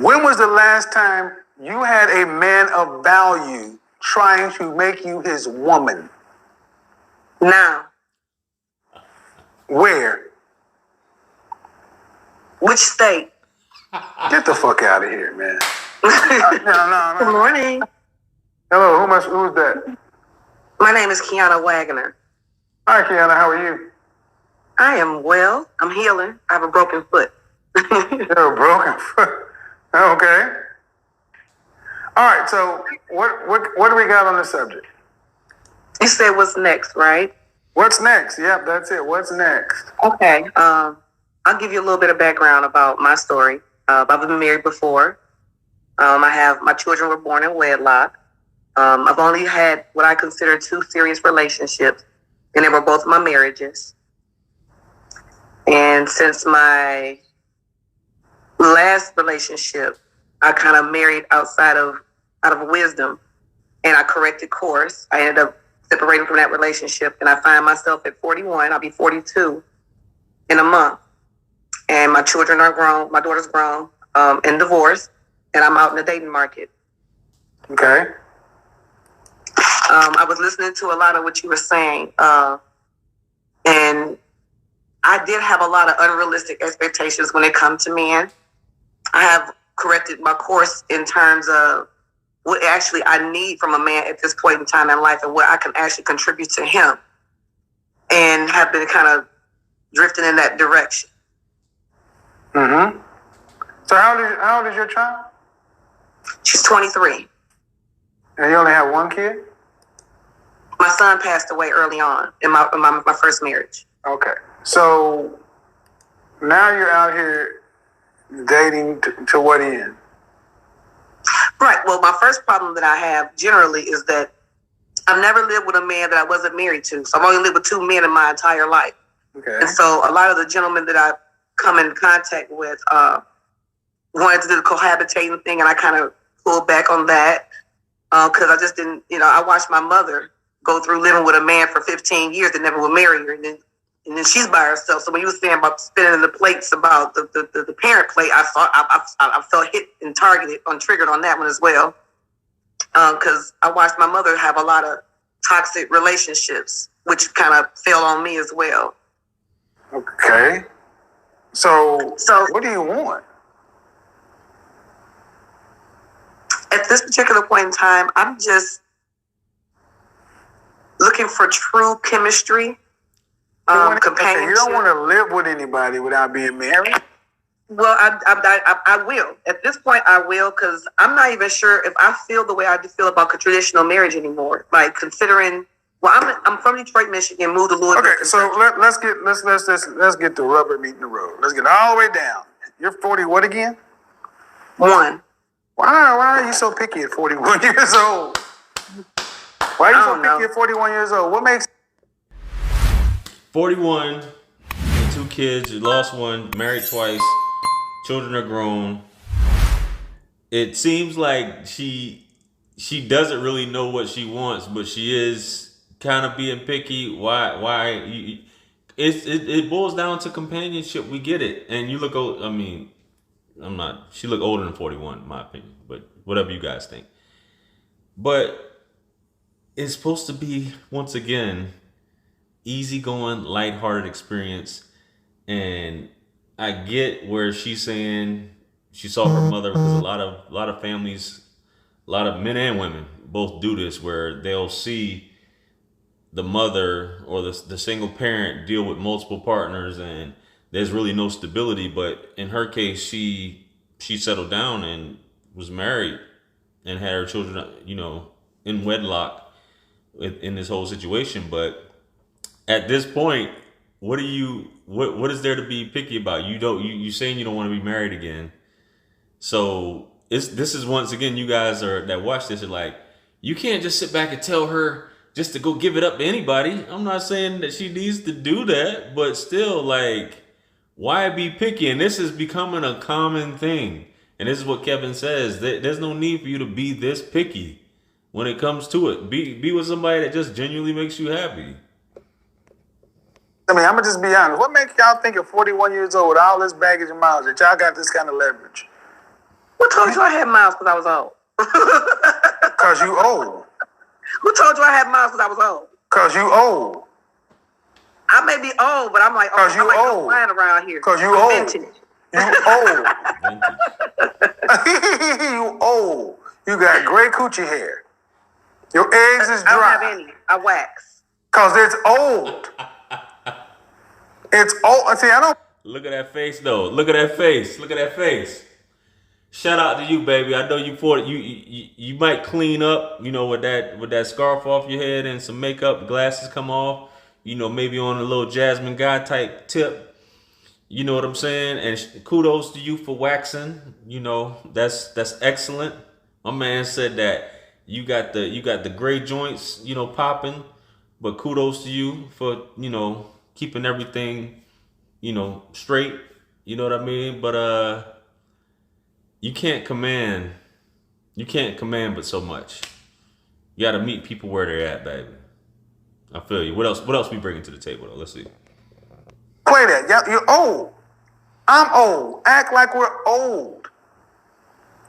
When was the last time you had a man of value trying to make you his woman? Now. Where? Which state? Get the fuck out of here, man. No. Good morning. Hello, who's that? My name is Kiana Wagner. Hi, Kiana, how are you? I am well. I'm healing. I have a broken foot. You have a broken foot? Okay. All right, so what do we got on the subject? You said what's next, right? What's next? Yep, that's it. What's next? Okay. I'll give you a little bit of background about my story. I've been married before. My children were born in wedlock. I've only had what I consider 2 serious relationships, and they were both my marriages. And since my last relationship, I kind of married out of wisdom, and I corrected course. I ended up separating from that relationship, and I find myself at 41. I'll be 42 in a month, and my children are grown. My daughter's grown and divorced, and I'm out in the dating market. Okay. I was listening to a lot of what you were saying, and I did have a lot of unrealistic expectations when it comes to men. I have corrected my course in terms of what actually I need from a man at this point in time in life and what I can actually contribute to him, and have been kind of drifting in that direction. Mm-hmm. So how old is your child? She's 23. And you only have one kid? My son passed away early on in my first marriage. Okay. So now you're out here dating to what end? Right. Well, my first problem that I have generally is that I've never lived with a man that I wasn't married to. So I've only lived with 2 men in my entire life. Okay. And so a lot of the gentlemen that I come in contact with wanted to do the cohabitating thing, and I kind of pulled back on that because I just didn't, I watched my mother go through living with a man for 15 years that never would marry her, and then she's by herself. So when you were saying about spinning the plates about the parent plate, I felt hit and targeted, triggered on that one as well. Because I watched my mother have a lot of toxic relationships, which kind of fell on me as well. Okay. So what do you want? At this particular point in time, I'm just looking for true chemistry, companionship. You don't want to live with anybody without being married? Well, I will. At this point, I will, because I'm not even sure if I feel the way I feel about traditional marriage anymore. Like, considering, I'm from Detroit, Michigan, moved to Louisville. Okay, so let's get the rubber meeting the road. Let's get all the way down. You're 40. What again? 1. Why are you so picky at 41 years old? Why are you so picky at 41 years old? What makes 41, 2 kids, you lost one, married twice, children are grown. It seems like she doesn't really know what she wants, but she is kind of being picky. Why? It boils down to companionship. We get it. And you look old. I mean, she look older than 41 in my opinion, but whatever you guys think. But it's supposed to be, once again, easygoing, lighthearted experience. And I get where she's saying she saw her mother, because a lot of families, a lot of men and women both do this, where they'll see the mother or the single parent deal with multiple partners, and there's really no stability. But in her case, she settled down and was married and had her children, in wedlock in this whole situation. But at this point, what is there to be picky about? You saying you don't want to be married again. So this is, once again, you guys that watch this are like, you can't just sit back and tell her just to go give it up to anybody. I'm not saying that she needs to do that, but still, like, why be picky? And this is becoming a common thing. And this is what Kevin says. There's no need for you to be this picky when it comes to it. Be with somebody that just genuinely makes you happy. I mean, I'm going to just be honest. What makes y'all think at 41 years old with all this baggage and miles that y'all got this kind of leverage? Who told you I had miles because I was old? Cause you old. Who told you I had miles because I was old? Cause you old. I may be old, but I'm like, Cause you I'm like old. flying around here. Cause you I'm old. vintage. You old. You old. You got gray coochie hair. Your eggs is I don't have dry. any. I wax. Cause it's old. It's old. See, I don't. Look at that face, though. Look at that face. Look at that face. Shout out to you, baby. I know you for it. You might clean up, you know, with that scarf off your head and some makeup, glasses come off. You know, maybe on a little Jasmine Guy type tip. You know what I'm saying? And kudos to you for waxing. You know, that's excellent. My man said that you got the gray joints, you know, popping. But kudos to you for, you know, keeping everything, you know, straight. You know what I mean? But you can't command but so much. You gotta meet people where they're at, baby. I feel you. What else we bringing to the table though? Let's see. Play that. You're old. I'm old. Act like we're old.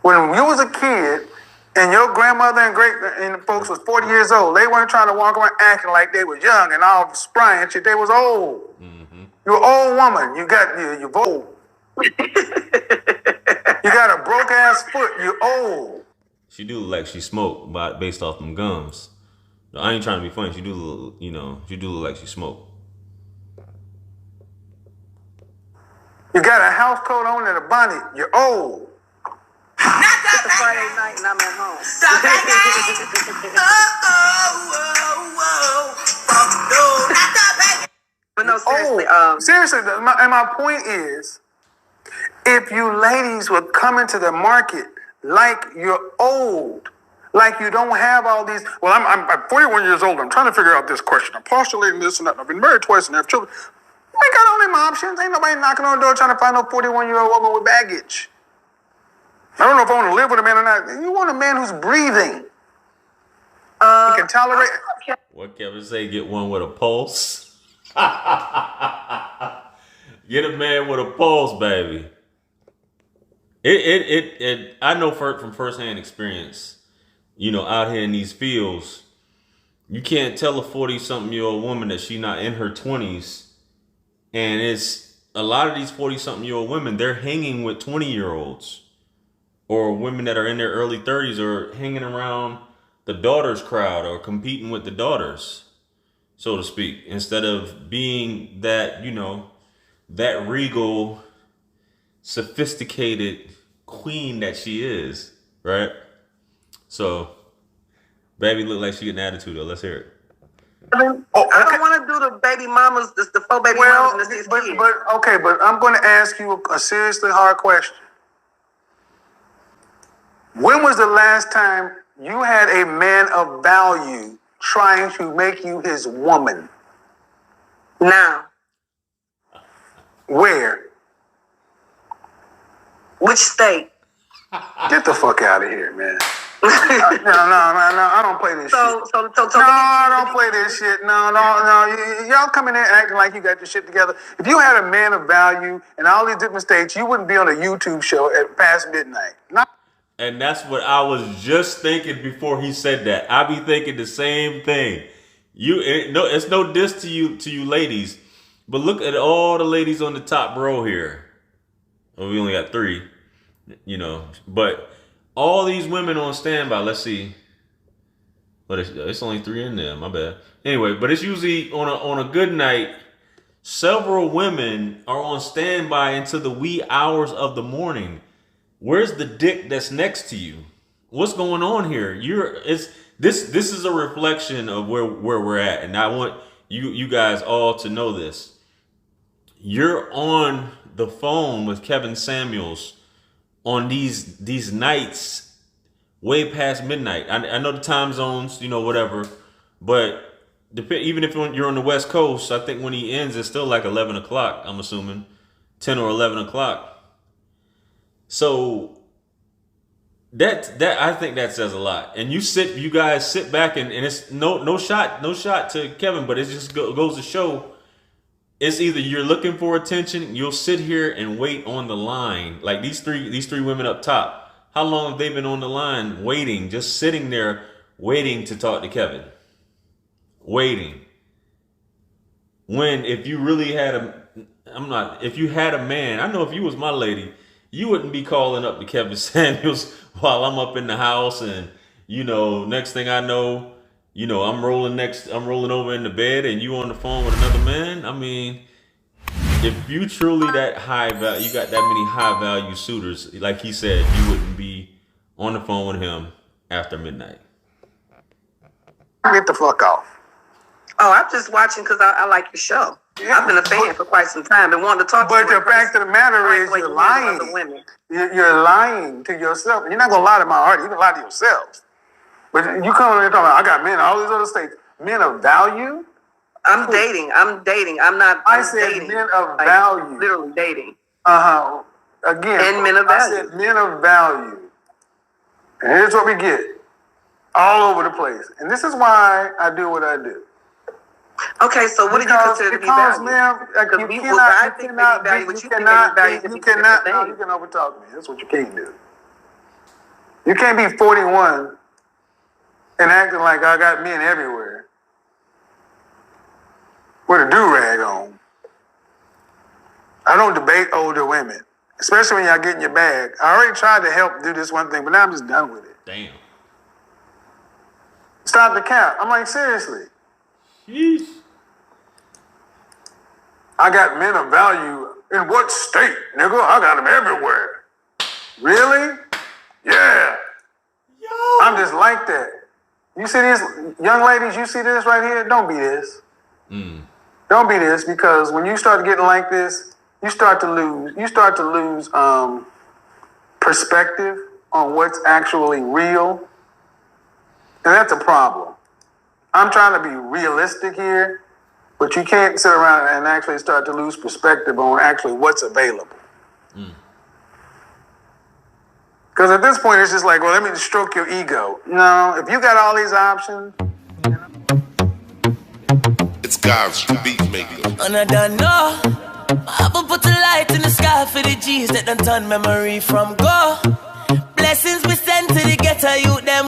When you was a kid and your grandmother and folks was 40 years old, they weren't trying to walk around acting like they was young and all spry and shit. They was old. Mm-hmm. You're an old woman. You're old. You got a broke ass foot. You're old. She do look like she smoked based off them gums. I ain't trying to be funny. She do look, you know, she do look like she smoked. You got a house coat on and a bonnet. You're old. It's a Friday night and I'm at home. But no, seriously. Seriously, my point is, if you ladies would come into the market like you're old, like you don't have all these. Well, I'm 41 years old. I'm trying to figure out this question. I'm postulating this and that. I've been married twice and have children. I got all them options. Ain't nobody knocking on the door trying to find no 41-year-old woman with baggage. I don't know if I want to live with a man or not. You want a man who's breathing. He can tolerate. What Kevin say? Get one with a pulse. Get a man with a pulse, baby. It I know from firsthand experience, you know, out here in these fields, you can't tell a 40-something-year-old woman that she's not in her 20s. And it's a lot of these 40-something-year-old women, they're hanging with 20-year-olds or women that are in their early 30s or hanging around the daughters crowd or competing with the daughters, so to speak, instead of being that, you know, that regal, sophisticated queen that she is, right? So, baby look like she getting an attitude though. Let's hear it. I don't want to do the baby mamas, the 4 baby mamas and the 6 kids. But I'm going to ask you a seriously hard question. When was the last time you had a man of value trying to make you his woman? Now. Where? Which state? Get the fuck out of here, man. No, I don't play this shit. I don't play this shit. No. Y'all come in there acting like you got your shit together. If you had a man of value in all these different states, you wouldn't be on a YouTube show at past midnight. And that's what I was just thinking before he said that. I be thinking the same thing. It's no diss to you ladies, but look at all the ladies on the top row here. Well, we only got 3, you know, but all these women on standby. Let's see. But it's only 3 in there. My bad. Anyway, but it's usually on a good night. Several women are on standby until the wee hours of the morning. Where's the dick that's next to you? What's going on here? This is a reflection of where we're at, and I want you guys all to know this. You're on the phone with Kevin Samuels on these nights way past midnight. I know the time zones, you know, whatever, but even if you're on the West Coast, I think when he ends, it's still like 11 o'clock, I'm assuming 10 or 11 o'clock. So that I think that says a lot. And you guys sit back and it's no shot to Kevin, but it just goes to show it's either you're looking for attention, you'll sit here and wait on the line. Like these three women up top, How long have they been on the line waiting, just sitting there waiting to talk to Kevin? Waiting. When if you really had if you had a man, I know if you was my lady, you wouldn't be calling up to Kevin Samuels while I'm up in the house and, next thing I know, I'm rolling over in the bed and you on the phone with another man. I mean, if you truly that high value, you got that many high value suitors, like he said, you wouldn't be on the phone with him after midnight. Get the fuck off. Oh, I'm just watching because I like your show. Yeah, I've been a fan for quite some time and wanted to talk to you. But the fact of the matter is you're lying. You're lying to yourself. You're not going to lie to my heart. You can lie to yourself. But you come in here talking about, I got men in all these other states. Men of value? I'm dating. I said dating. Men of value. Literally dating. Again. And men of value. I said men of value. And here's what we get. All over the place. And this is why I do what I do. Okay, so what do you consider to be value? You can overtalk me. That's what you can't do. You can't be 41 and acting like I got men everywhere with a do-rag on. I don't debate older women, especially when y'all get in your bag. I already tried to help do this one thing, but now I'm just done with it. Damn. Stop the cap. I'm like, seriously. Jeez. I got men of value in what state, nigga? I got them everywhere. Really? Yeah. Yo. I'm just like that. You see these young ladies, you see this right here? Don't be this. Don't be this, because when you start getting like this, you start to lose perspective on what's actually real. And that's a problem. I'm trying to be realistic here, but you can't sit around and actually start to lose perspective on actually what's available. Because at this point, it's just like, well, let me just stroke your ego. No, if you got all these options. It's God's beat maker. And I don't know. I will put a light in the sky for the G's that done turn memory from go. Blessings we send to the ghetto youth them.